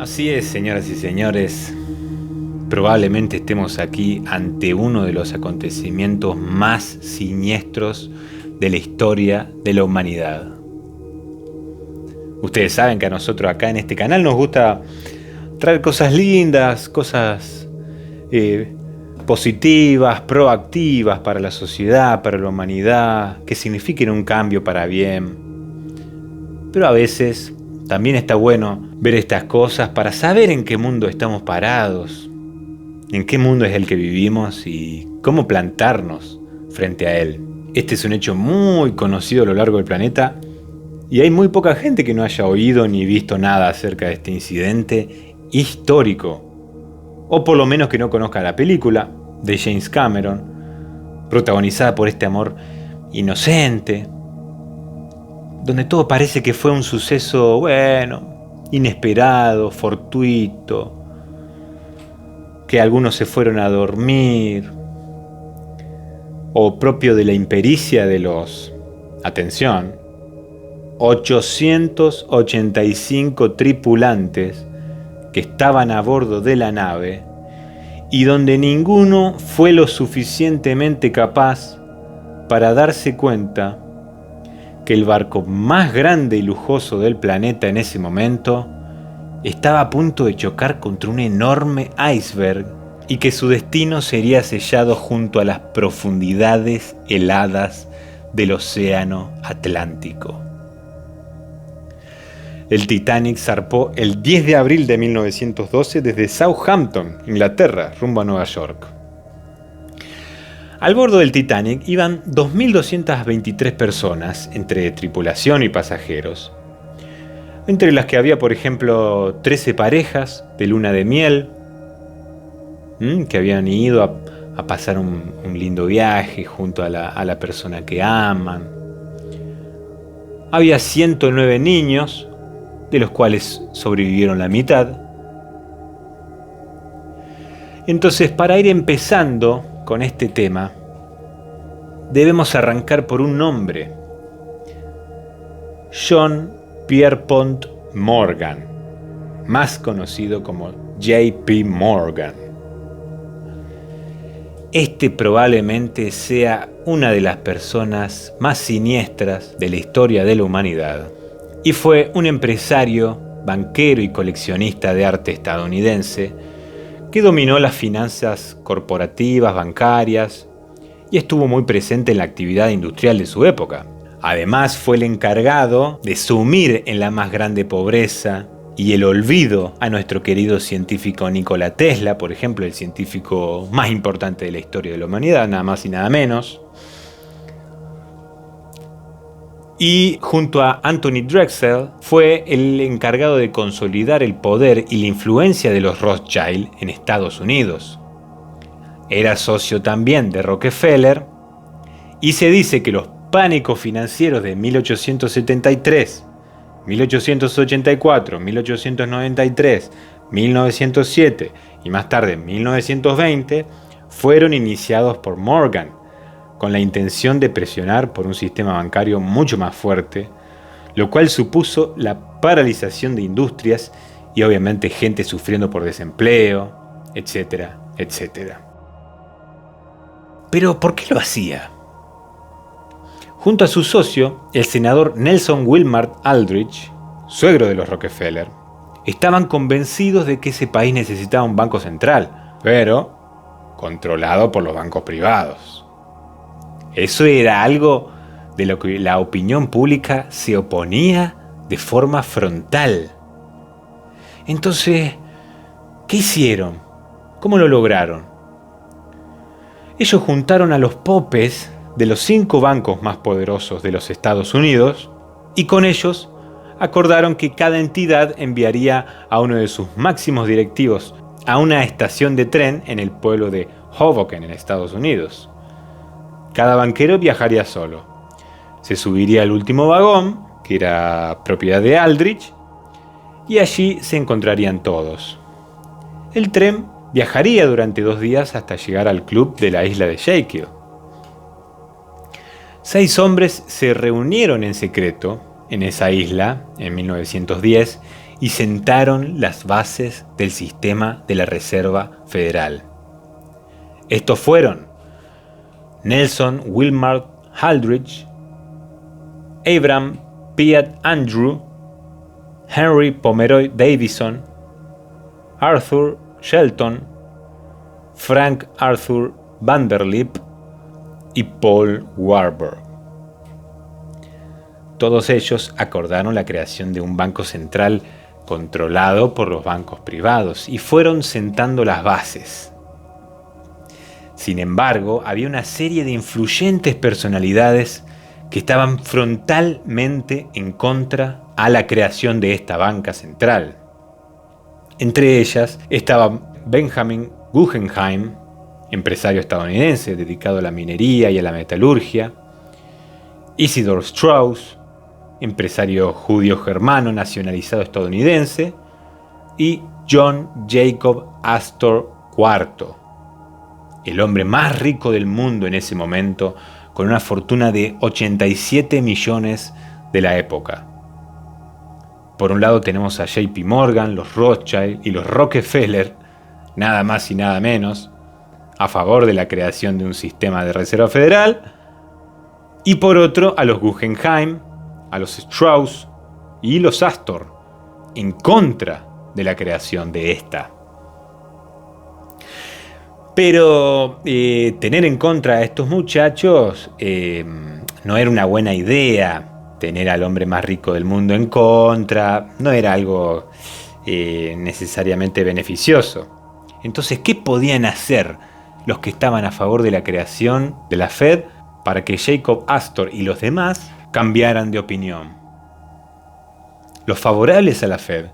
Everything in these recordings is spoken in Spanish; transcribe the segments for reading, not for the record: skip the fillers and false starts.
Así es, señoras y señores, probablemente estemos aquí ante uno de los acontecimientos más siniestros de la historia de la humanidad. Ustedes saben que a nosotros acá en este canal nos gusta traer cosas lindas, cosas positivas, proactivas para la sociedad, para la humanidad, que signifiquen un cambio para bien. Pero a veces también está bueno ver estas cosas para saber en qué mundo estamos parados, en qué mundo es el que vivimos y cómo plantarnos frente a él. Este es un hecho muy conocido a lo largo del planeta y hay muy poca gente que no haya oído ni visto nada acerca de este incidente histórico, o por lo menos que no conozca la película de James Cameron, protagonizada por este amor inocente, donde todo parece que fue un suceso, bueno, inesperado, fortuito, que algunos se fueron a dormir, o propio de la impericia de los, atención, 885 tripulantes que estaban a bordo de la nave y donde ninguno fue lo suficientemente capaz para darse cuenta que el barco más grande y lujoso del planeta en ese momento estaba a punto de chocar contra un enorme iceberg y que su destino sería sellado junto a las profundidades heladas del océano Atlántico. El Titanic zarpó el 10 de abril de 1912 desde Southampton, Inglaterra, rumbo a Nueva York. Al bordo del Titanic iban 2.223 personas, entre tripulación y pasajeros, entre las que había, por ejemplo, 13 parejas de luna de miel, que habían ido a pasar un lindo viaje junto a la persona que aman. Había 109 niños, de los cuales sobrevivieron la mitad. Entonces, para ir empezando con este tema, debemos arrancar por un nombre: John Pierpont Morgan, más conocido como J.P. Morgan. Este probablemente sea una de las personas más siniestras de la historia de la humanidad, y fue un empresario, banquero y coleccionista de arte estadounidense que dominó las finanzas corporativas, bancarias, y estuvo muy presente en la actividad industrial de su época. Además, fue el encargado de sumir en la más grande pobreza y el olvido a nuestro querido científico Nikola Tesla, por ejemplo, el científico más importante de la historia de la humanidad, nada más y nada menos. Y junto a Anthony Drexel fue el encargado de consolidar el poder y la influencia de los Rothschild en Estados Unidos. Era socio también de Rockefeller y se dice que los pánicos financieros de 1873, 1884, 1893, 1907 y más tarde 1920 fueron iniciados por Morgan, con la intención de presionar por un sistema bancario mucho más fuerte, lo cual supuso la paralización de industrias y obviamente gente sufriendo por desempleo, etcétera, etcétera. Pero ¿por qué lo hacía? Junto a su socio, el senador Nelson Wilmar Aldrich, suegro de los Rockefeller, estaban convencidos de que ese país necesitaba un banco central, pero controlado por los bancos privados. Eso era algo de lo que la opinión pública se oponía de forma frontal. Entonces, ¿qué hicieron? ¿Cómo lo lograron? Ellos juntaron a los popes de los 5 bancos más poderosos de los Estados Unidos y con ellos acordaron que cada entidad enviaría a uno de sus máximos directivos a una estación de tren en el pueblo de Hoboken, en Estados Unidos. Cada banquero viajaría solo. Se subiría al último vagón, que era propiedad de Aldrich, y allí se encontrarían todos. El tren viajaría durante 2 días hasta llegar al club de la isla de Schuylkill. 6 hombres se reunieron en secreto en esa isla en 1910 y sentaron las bases del sistema de la Reserva Federal. Estos fueron Nelson Willard Aldrich, Abram Piatt Andrew, Henry Pomeroy Davison, Arthur Shelton, Frank Arthur Vanderlip y Paul Warburg. Todos ellos acordaron la creación de un banco central controlado por los bancos privados y fueron sentando las bases. Sin embargo, había una serie de influyentes personalidades que estaban frontalmente en contra a la creación de esta banca central. Entre ellas estaba Benjamin Guggenheim, empresario estadounidense dedicado a la minería y a la metalurgia; Isidor Straus, empresario judío-germano nacionalizado estadounidense; y John Jacob Astor IV, el hombre más rico del mundo en ese momento, con una fortuna de 87 millones de la época. Por un lado tenemos a JP Morgan, los Rothschild y los Rockefeller, nada más y nada menos, a favor de la creación de un sistema de reserva federal, y por otro a los Guggenheim, a los Strauss y los Astor, en contra de la creación de esta. Pero tener en contra a estos muchachos no era una buena idea. Tener al hombre más rico del mundo en contra no era algo necesariamente beneficioso. Entonces, ¿qué podían hacer los que estaban a favor de la creación de la Fed para que Jacob Astor y los demás cambiaran de opinión? Los favorables a la Fed,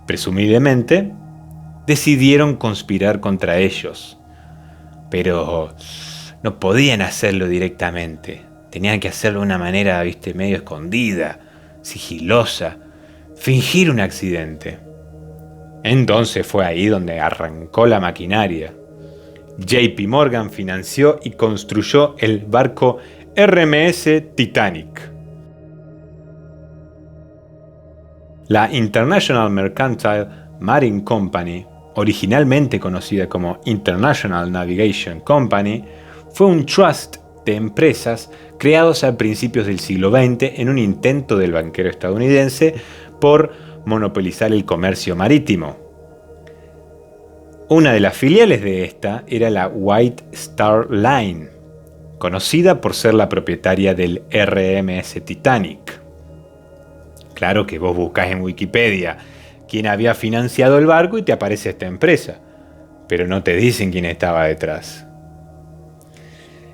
presumiblemente, decidieron conspirar contra ellos. Pero no podían hacerlo directamente. Tenían que hacerlo de una manera, medio escondida, sigilosa, fingir un accidente. Entonces fue ahí donde arrancó la maquinaria. JP Morgan financió y construyó el barco RMS Titanic. La International Mercantile Marine Company, originalmente conocida como International Navigation Company, fue un trust de empresas creados a principios del siglo XX en un intento del banquero estadounidense por monopolizar el comercio marítimo. Una de las filiales de esta era la White Star Line, conocida por ser la propietaria del RMS Titanic. Claro que vos buscás en Wikipedia quién había financiado el barco y te aparece esta empresa, pero no te dicen quién estaba detrás.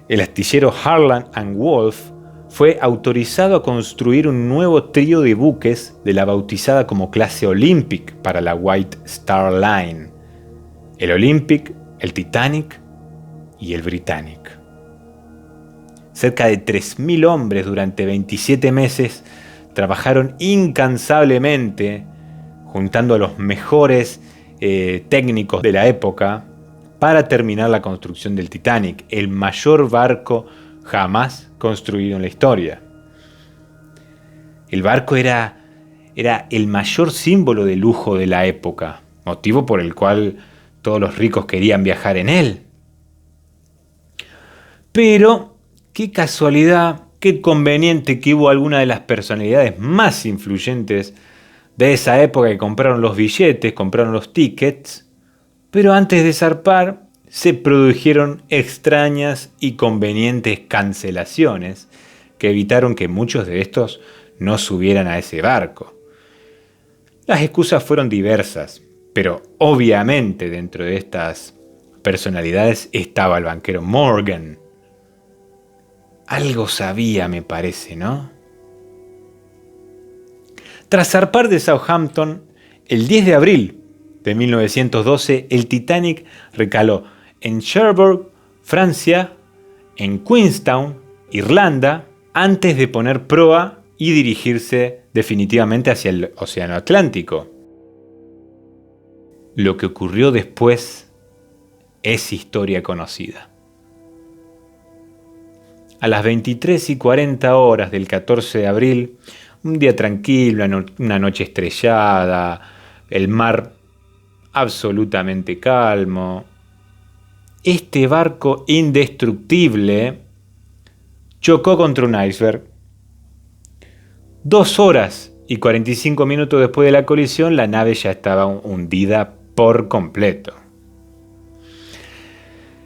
El astillero Harland & Wolff fue autorizado a construir un nuevo trío de buques de la bautizada como clase Olympic para la White Star Line: el Olympic, el Titanic y el Britannic. Cerca de 3.000 hombres durante 27 meses trabajaron incansablemente juntando a los mejores técnicos de la época para terminar la construcción del Titanic, el mayor barco jamás construido en la historia. El barco era el mayor símbolo de lujo de la época, motivo por el cual todos los ricos querían viajar en él. Pero, qué casualidad, qué conveniente que hubo alguna de las personalidades más influyentes de esa época que compraron los billetes, compraron los tickets, pero antes de zarpar se produjeron extrañas y convenientes cancelaciones que evitaron que muchos de estos no subieran a ese barco. Las excusas fueron diversas, pero obviamente dentro de estas personalidades estaba el banquero Morgan. Algo sabía, me parece, ¿no? Tras zarpar de Southampton, el 10 de abril de 1912, el Titanic recaló en Cherbourg, Francia, en Queenstown, Irlanda, antes de poner proa y dirigirse definitivamente hacia el Océano Atlántico. Lo que ocurrió después es historia conocida. A las 23:40 del 14 de abril, un día tranquilo, una noche estrellada, el mar absolutamente calmo. Este barco indestructible chocó contra un iceberg. 2 horas y 45 minutos después de la colisión, la nave ya estaba hundida por completo.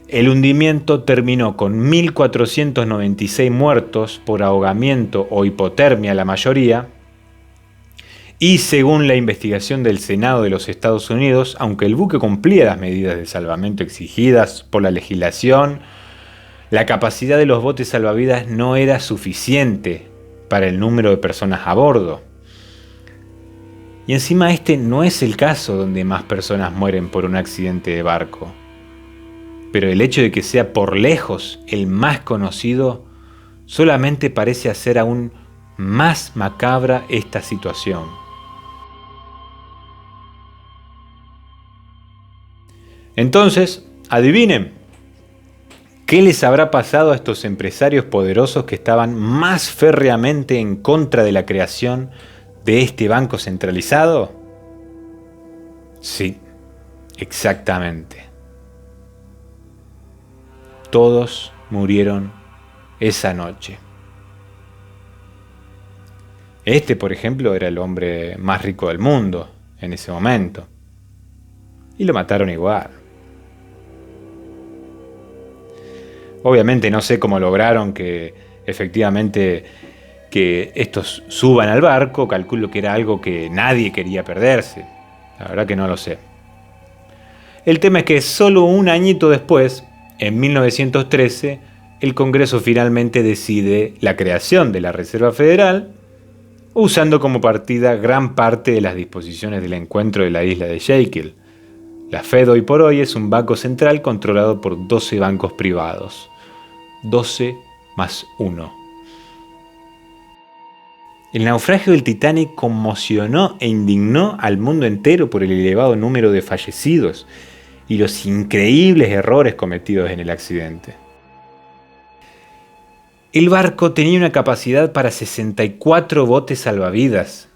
El hundimiento terminó con 1.496 muertos por ahogamiento o hipotermia, la mayoría, y según la investigación del Senado de los Estados Unidos, aunque el buque cumplía las medidas de salvamento exigidas por la legislación, la capacidad de los botes salvavidas no era suficiente para el número de personas a bordo. Y encima este no es el caso donde más personas mueren por un accidente de barco. Pero el hecho de que sea por lejos el más conocido solamente parece hacer aún más macabra esta situación. Entonces, adivinen, ¿qué les habrá pasado a estos empresarios poderosos que estaban más férreamente en contra de la creación de este banco centralizado? Sí, exactamente. Todos murieron esa noche. Este, por ejemplo, era el hombre más rico del mundo en ese momento. Y lo mataron igual. Obviamente no sé cómo lograron que efectivamente que estos suban al barco. Calculo que era algo que nadie quería perderse. La verdad que no lo sé. El tema es que solo un añito después, en 1913, el Congreso finalmente decide la creación de la Reserva Federal, usando como partida gran parte de las disposiciones del encuentro de la isla de Seychelles. La Fed hoy por hoy es un banco central controlado por 12 bancos privados. 12 más 1. El naufragio del Titanic conmocionó e indignó al mundo entero por el elevado número de fallecidos y los increíbles errores cometidos en el accidente. El barco tenía una capacidad para 64 botes salvavidas,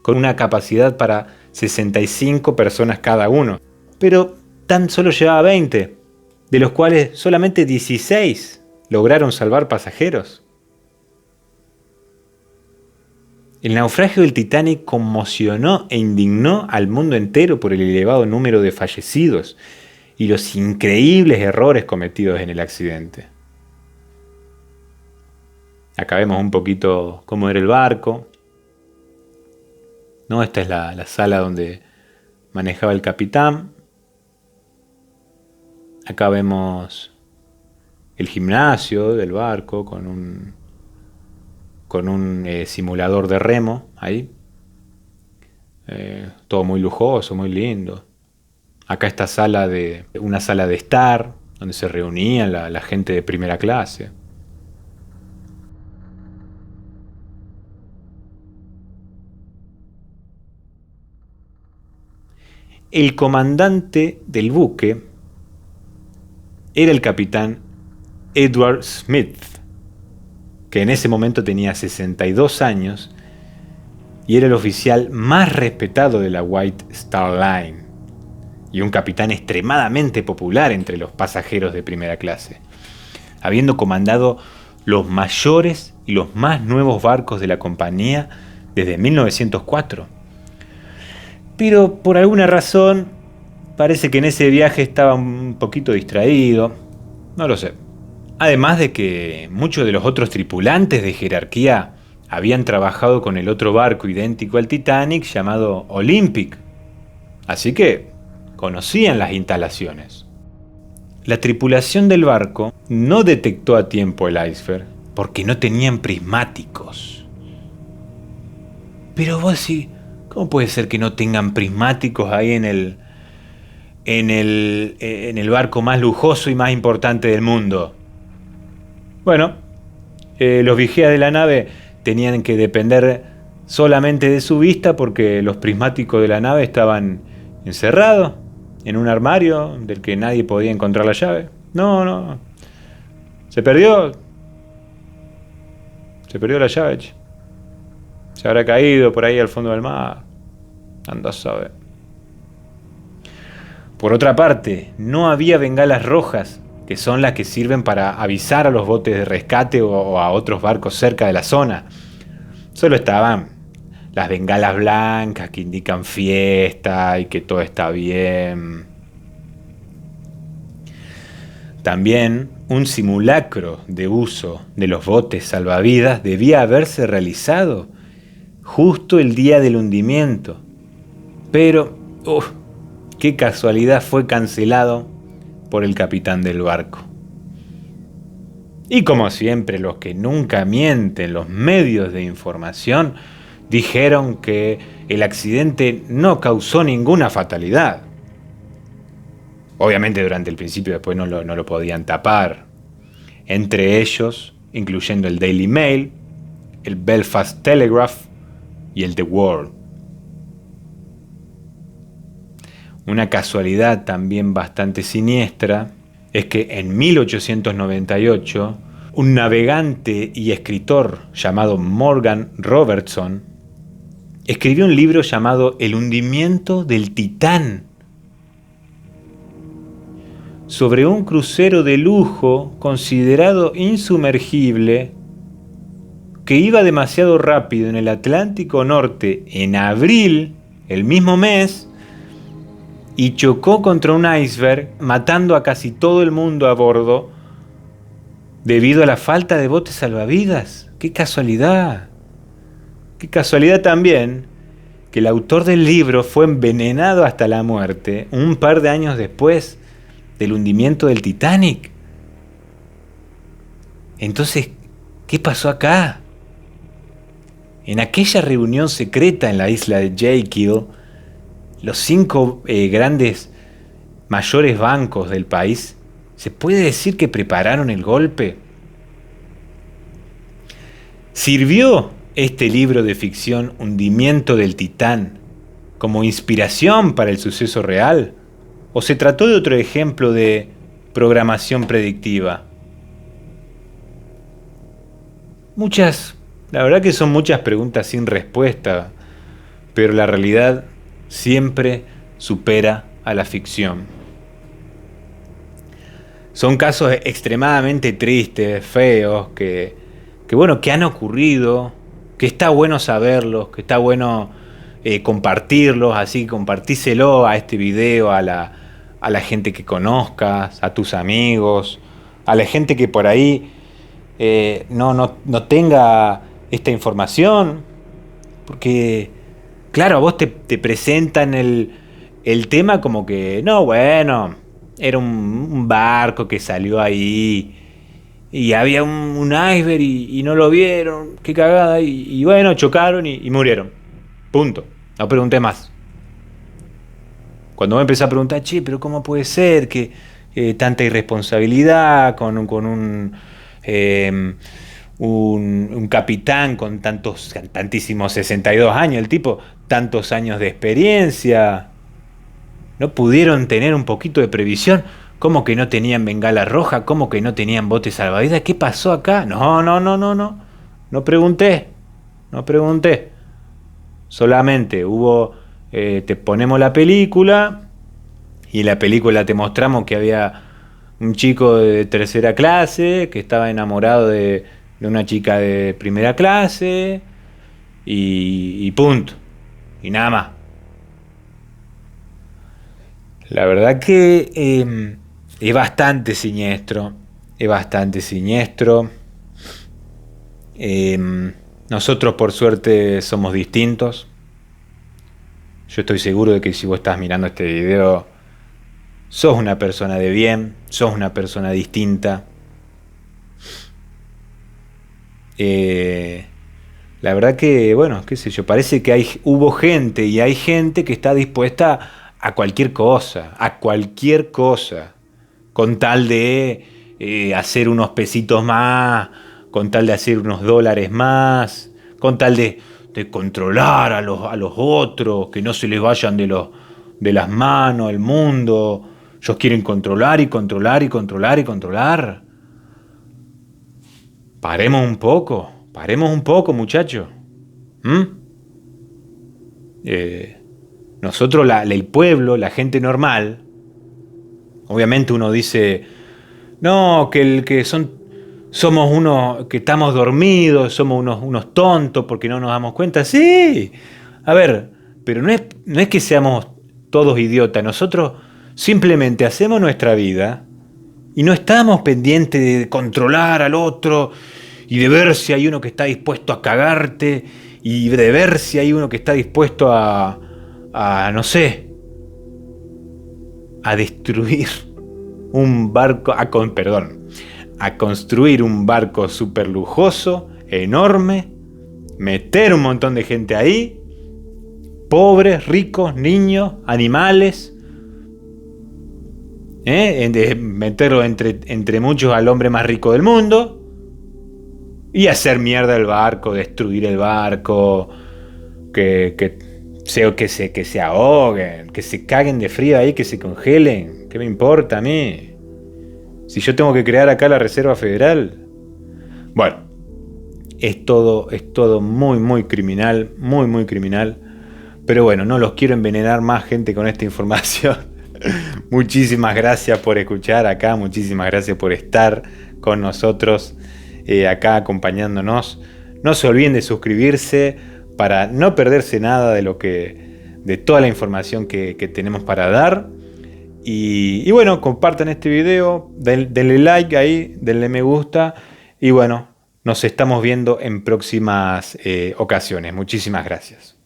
con una capacidad para 65 personas cada uno, pero tan solo llevaba 20, de los cuales solamente 16 lograron salvar pasajeros. El naufragio del Titanic conmocionó e indignó al mundo entero por el elevado número de fallecidos y los increíbles errores cometidos en el accidente. Acá vemos un poquito cómo era el barco. ¿No? Esta es la sala donde manejaba el capitán. Acá vemos el gimnasio del barco con un simulador de remo ahí. Todo muy lujoso, muy lindo. Acá está una sala de estar, donde se reunían la gente de primera clase. El comandante del buque era el capitán Edward Smith, que en ese momento tenía 62 años y era el oficial más respetado de la White Star Line y un capitán extremadamente popular entre los pasajeros de primera clase, habiendo comandado los mayores y los más nuevos barcos de la compañía desde 1904. Pero por alguna razón parece que en ese viaje estaba un poquito distraído, no lo sé. Además de que muchos de los otros tripulantes de jerarquía habían trabajado con el otro barco idéntico al Titanic llamado Olympic, así que conocían las instalaciones. La tripulación del barco no detectó a tiempo el iceberg porque no tenían prismáticos. Pero vos decís, ¿cómo puede ser que no tengan prismáticos ahí en el barco más lujoso y más importante del mundo? Bueno, los vigías de la nave tenían que depender solamente de su vista porque los prismáticos de la nave estaban encerrados en un armario del que nadie podía encontrar la llave. No. Se perdió la llave. Se habrá caído por ahí al fondo del mar. Andá a saber. Por otra parte, no había bengalas rojas, que son las que sirven para avisar a los botes de rescate o a otros barcos cerca de la zona. Solo estaban las bengalas blancas que indican fiesta y que todo está bien. También un simulacro de uso de los botes salvavidas debía haberse realizado justo el día del hundimiento. Pero, qué casualidad, fue cancelado por el capitán del barco. Y como siempre, los que nunca mienten, los medios de información, dijeron que el accidente no causó ninguna fatalidad. Obviamente durante el principio después no lo podían tapar. Entre ellos, incluyendo el Daily Mail, el Belfast Telegraph y el The World. Una casualidad también bastante siniestra es que en 1898 un navegante y escritor llamado Morgan Robertson escribió un libro llamado El hundimiento del Titán, sobre un crucero de lujo considerado insumergible que iba demasiado rápido en el Atlántico Norte en abril, el mismo mes, y chocó contra un iceberg, matando a casi todo el mundo a bordo debido a la falta de botes salvavidas. ¡Qué casualidad! ¡Qué casualidad también que el autor del libro fue envenenado hasta la muerte un par de años después del hundimiento del Titanic! Entonces, ¿qué pasó acá? En aquella reunión secreta en la isla de Jekyll, los 5 grandes mayores bancos del país, ¿se puede decir que prepararon el golpe? ¿Sirvió este libro de ficción, Hundimiento del Titán, como inspiración para el suceso real? ¿O se trató de otro ejemplo de programación predictiva? La verdad que son muchas preguntas sin respuesta, pero la realidad siempre supera a la ficción. Son casos extremadamente tristes, feos, que han ocurrido, que está bueno saberlos, que está bueno compartirlos, así compartíselo a este video a la gente que conozcas, a tus amigos, a la gente que por ahí no tenga esta información, porque claro, a vos te presentan el tema como que, no, bueno, era un barco que salió ahí y había un iceberg y no lo vieron, qué cagada, y bueno, chocaron y murieron. Punto. No pregunté más. Cuando me empecé a preguntar, che, pero ¿cómo puede ser que tanta irresponsabilidad con un capitán con tantísimos 62 años, el tipo, tantos años de experiencia, no pudieron tener un poquito de previsión? ¿Cómo que no tenían bengala roja? ¿Cómo que no tenían botes salvavidas? ¿Qué pasó acá? No pregunté. Solamente te ponemos la película y en la película te mostramos que había un chico de tercera clase que estaba enamorado de una chica de primera clase y punto. Y nada más. La verdad que es bastante siniestro. Nosotros por suerte somos distintos. Yo estoy seguro de que si vos estás mirando este video, sos una persona de bien, sos una persona distinta. La verdad que, bueno, qué sé yo, parece que hubo gente y hay gente que está dispuesta a cualquier cosa, con tal de hacer unos pesitos más, con tal de hacer unos dólares más, con tal de controlar a los otros, que no se les vayan de las manos el mundo. Ellos quieren controlar y controlar y controlar y controlar. Paremos un poco, muchachos. Nosotros, el pueblo, la gente normal, Obviamente uno dice, no, somos unos que estamos dormidos, somos unos tontos porque no nos damos cuenta. Sí, a ver, pero no es que seamos todos idiotas, nosotros simplemente hacemos nuestra vida y no estamos pendientes de controlar al otro y de ver si hay uno que está dispuesto a cagarte y de ver si hay uno que está dispuesto no sé, a destruir un barco, a construir un barco súper lujoso, enorme, meter un montón de gente ahí, pobres, ricos, niños, animales, meterlo entre muchos al hombre más rico del mundo y hacer mierda el barco, destruir el barco, que se ahoguen, que se caguen de frío ahí, que se congelen. ¿Qué me importa a mí? Si yo tengo que crear acá la Reserva Federal. Bueno, es todo muy, muy criminal, muy, muy criminal. Pero bueno, no los quiero envenenar más, gente, con esta información. Muchísimas gracias por escuchar acá, muchísimas gracias por estar con nosotros acá acompañándonos. No se olviden de suscribirse para no perderse nada de toda la información que tenemos para dar. Y bueno, compartan este video, denle like ahí, denle me gusta. Y bueno, nos estamos viendo en próximas ocasiones. Muchísimas gracias.